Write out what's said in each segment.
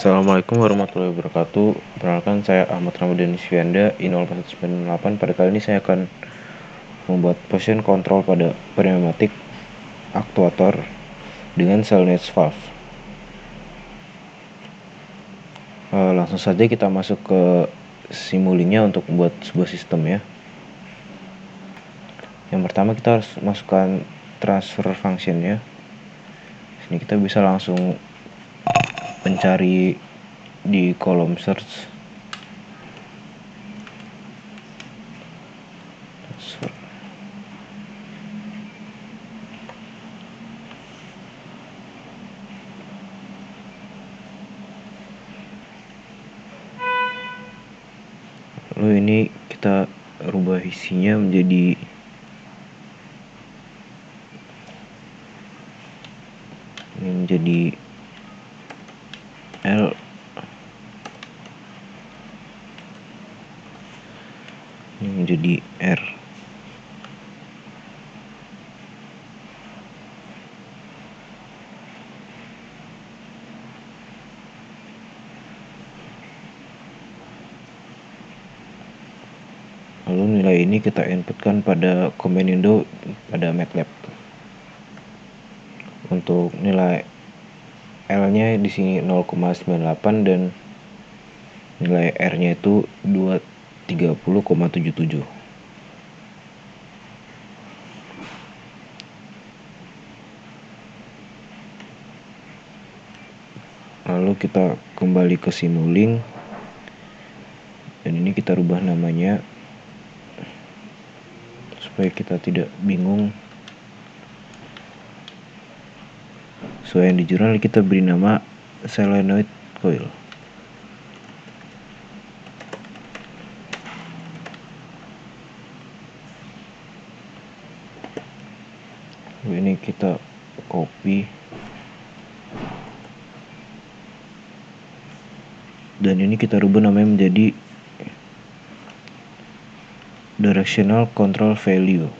Assalamualaikum warahmatullahi wabarakatuh. Perkenalkan, saya Ahmad Ramadhani Syanda, I04198. Pada kali ini saya akan membuat position control pada pneumatik aktuator dengan Cellnet's valve. Langsung saja kita masuk ke simulingnya untuk membuat sebuah sistem ya. Yang pertama kita harus masukkan transfer function ya. Sini kita bisa langsung mencari di kolom search transfer. Lalu ini kita rubah isinya menjadi L, ini menjadi R. Lalu nilai ini kita inputkan pada command window pada MATLAB. Untuk nilai L-nya di sini 0,98 dan nilai R-nya itu 230,77. Lalu kita kembali ke Simulink dan ini kita rubah namanya supaya kita tidak bingung. Sesuai yang di jurnal kita beri nama solenoid coil. Lalu ini kita copy dan ini kita rubah namanya menjadi directional control value.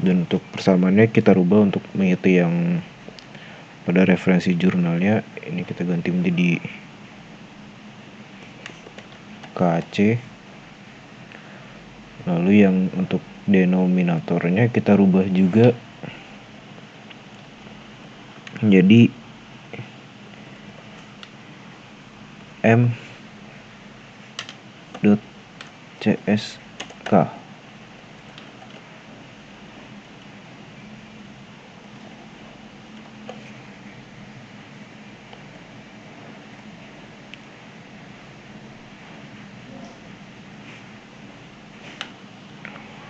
Dan untuk persamaannya kita rubah untuk mengikuti yang pada referensi jurnalnya. Ini kita ganti menjadi KC. Lalu yang untuk denominatornya kita rubah juga menjadi M.CSK.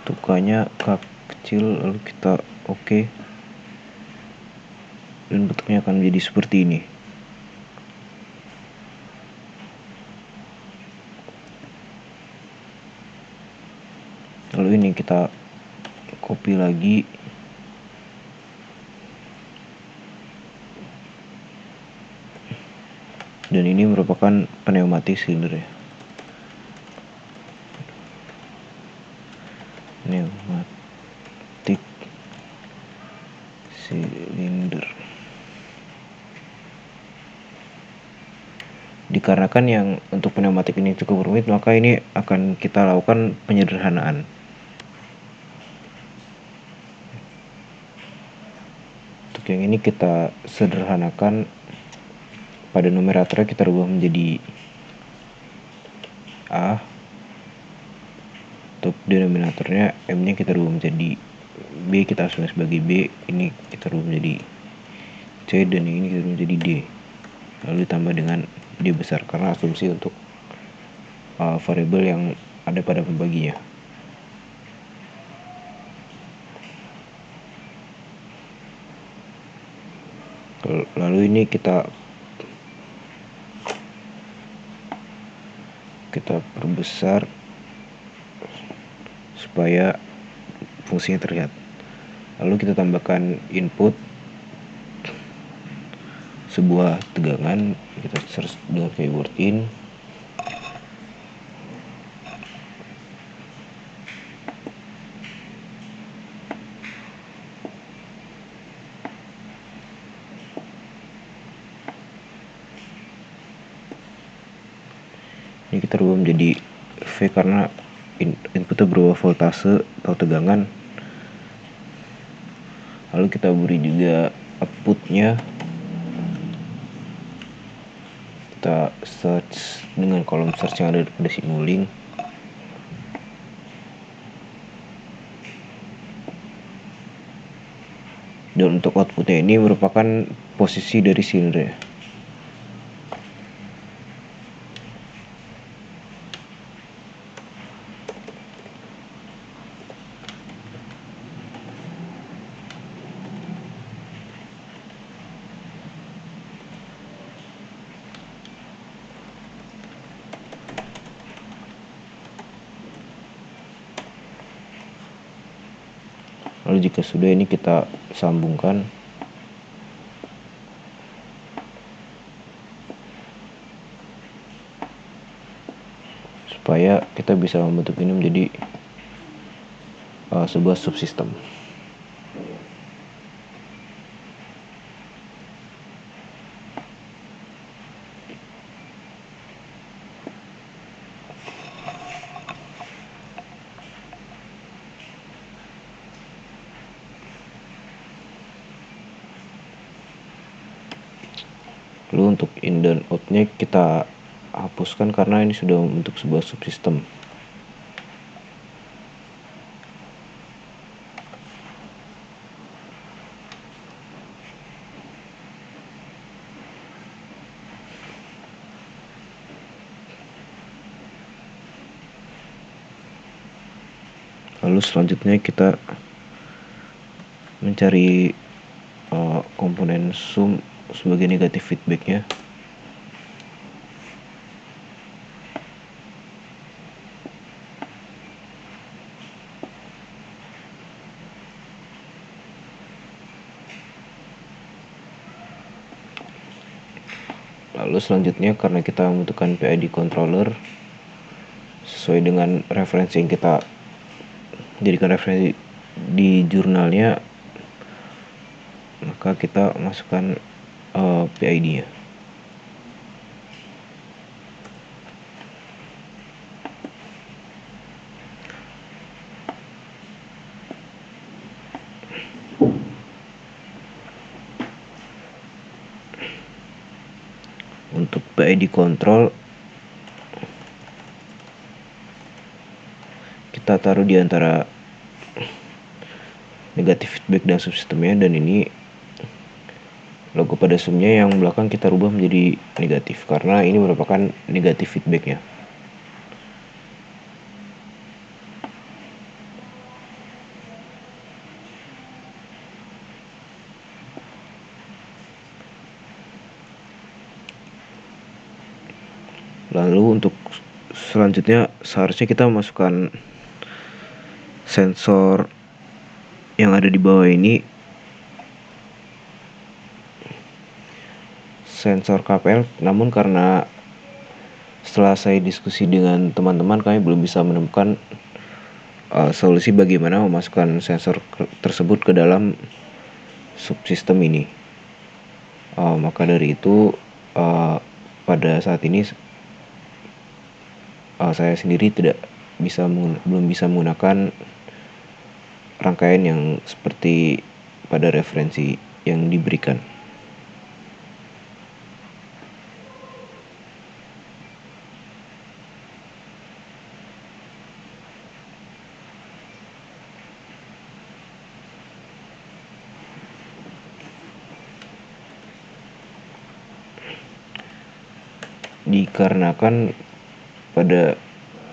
Tukanya K kecil, lalu kita oke. Dan bentuknya akan menjadi seperti ini. Lalu ini kita copy lagi. Dan ini merupakan pneumatik silinder ya. Pneumatik silinder. Dikarenakan yang untuk pneumatik ini cukup rumit, maka ini akan kita lakukan penyederhanaan. Untuk yang ini kita sederhanakan, pada numeratornya kita rubah menjadi A. Untuk denominatornya M-nya kita rubah menjadi B, kita asumsi sebagai B. Ini kita rubah menjadi C dan ini kita rubah menjadi D. Lalu ditambah dengan D besar karena asumsi untuk variabel yang ada pada pembaginya. Lalu ini kita perbesar supaya fungsinya terlihat. Lalu kita tambahkan input sebuah tegangan, kita search dengan keyword in. Ini kita rubah menjadi V karena inputnya berubah voltase atau tegangan. Lalu kita beri juga outputnya, kita search dengan kolom search yang ada pada Simulink. Dan untuk outputnya ini merupakan posisi dari silinder. Lalu jika sudah, ini kita sambungkan supaya kita bisa membentuk ini menjadi sebuah subsistem. Lalu untuk in dan out-nya kita hapuskan karena ini sudah membentuk sebuah subsistem. Lalu selanjutnya kita mencari komponen sum sebagai negatif feedbacknya. Lalu selanjutnya karena kita membutuhkan PID controller sesuai dengan referensi yang kita jadikan referensi di jurnalnya, maka kita masukkan PID-nya. Untuk PID control kita taruh di antara negatif feedback dan subsistemnya, dan ini logo pada sumnya yang belakang kita rubah menjadi negatif karena ini merupakan negatif feedbacknya. Lalu untuk selanjutnya seharusnya kita masukkan sensor yang ada di bawah ini, sensor KPL, namun karena setelah saya diskusi dengan teman-teman kami belum bisa menemukan solusi bagaimana memasukkan sensor tersebut ke dalam subsistem ini. Maka dari itu pada saat ini saya sendiri belum bisa menggunakan rangkaian yang seperti pada referensi yang diberikan. Dikarenakan pada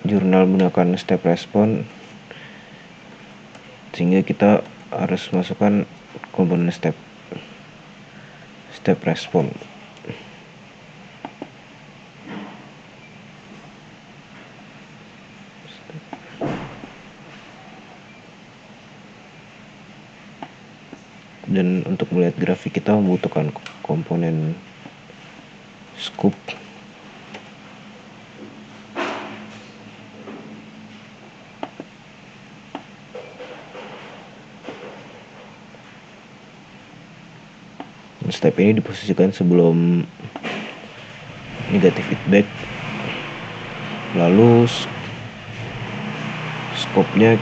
jurnal menggunakan step response, sehingga kita harus masukkan komponen step response. Dan untuk melihat grafik kita membutuhkan komponen scoop. Step ini diposisikan sebelum negatif feedback. Lalu scope-nya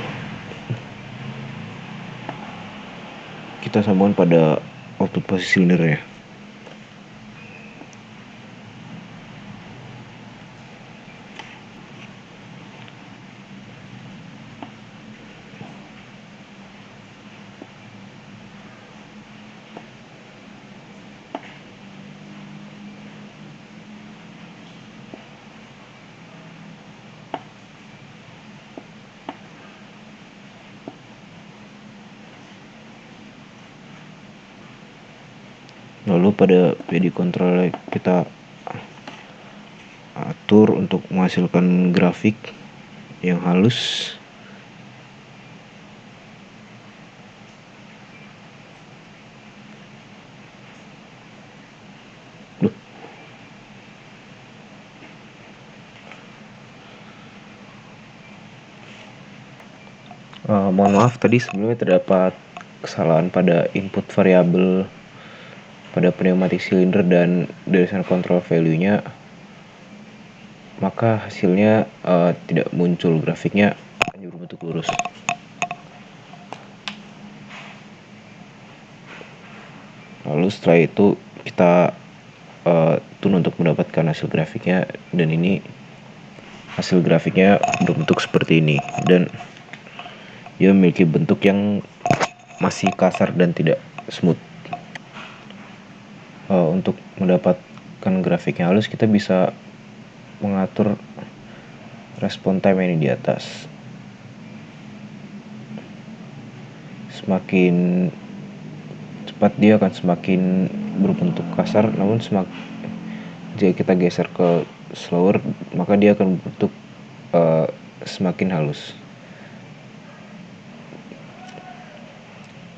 kita sambungkan pada output posisi silinder ya. Lalu pada PD controller kita atur untuk menghasilkan grafik yang halus. Mohon maaf tadi sebelumnya terdapat kesalahan pada input variabel pada pneumatic cylinder dan dari sana control value-nya, maka hasilnya tidak muncul grafiknya, hanya berbentuk lurus. Lalu setelah itu kita tune untuk mendapatkan hasil grafiknya, dan ini hasil grafiknya berbentuk seperti ini, dan dia memiliki bentuk yang masih kasar dan tidak smooth. Untuk mendapatkan grafik yang halus, kita bisa mengatur respon time ini di atas. Semakin cepat dia akan semakin berbentuk kasar, namun jika kita geser ke slower, maka dia akan berbentuk semakin halus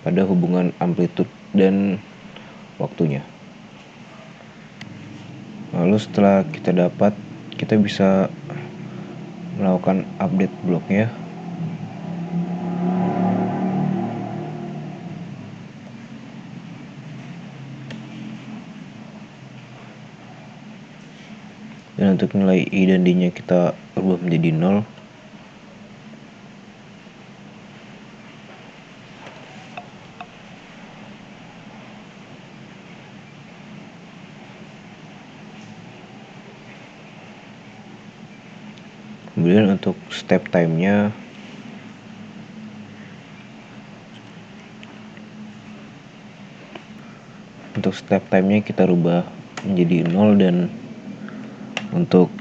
pada hubungan amplitude dan waktunya. Lalu setelah kita bisa melakukan update bloknya. Dan untuk nilai I dan D-nya kita ubah menjadi 0. Kemudian untuk step time-nya kita rubah menjadi 0, dan untuk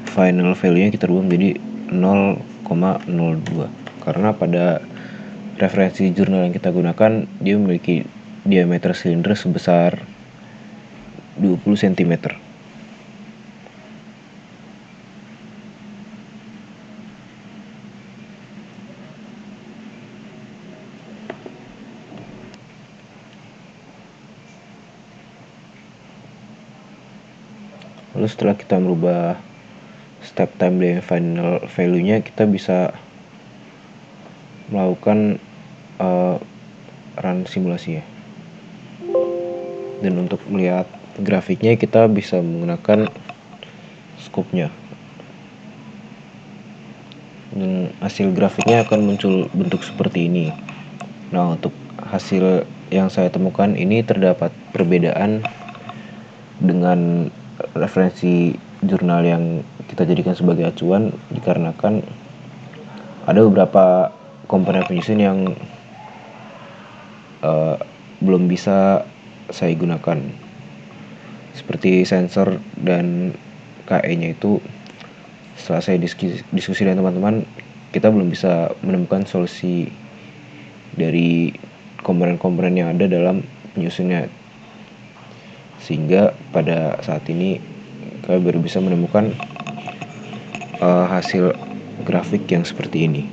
final value-nya kita rubah menjadi 0,02, karena pada referensi jurnal yang kita gunakan dia memiliki diameter silinder sebesar 20 cm. Lalu setelah kita merubah step time dan final value-nya, kita bisa melakukan run simulasi ya. Dan untuk melihat grafiknya kita bisa menggunakan scope-nya, dan hasil grafiknya akan muncul bentuk seperti ini. Nah, untuk hasil yang saya temukan ini terdapat perbedaan dengan referensi jurnal yang kita jadikan sebagai acuan, dikarenakan ada beberapa komponen penyusun yang belum bisa saya gunakan, seperti sensor dan KE-nya itu. Setelah saya diskusi dengan teman-teman, kita belum bisa menemukan solusi dari komponen-komponen yang ada dalam penyusunnya, sehingga pada saat ini kami baru bisa menemukan hasil grafik yang seperti ini.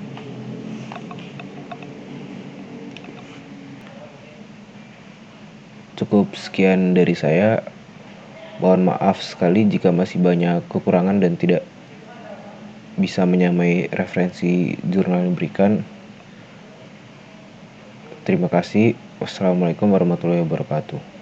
Cukup sekian dari saya. Mohon maaf sekali jika masih banyak kekurangan dan tidak bisa menyamai referensi jurnal yang diberikan. Terima kasih. Wassalamualaikum warahmatullahi wabarakatuh.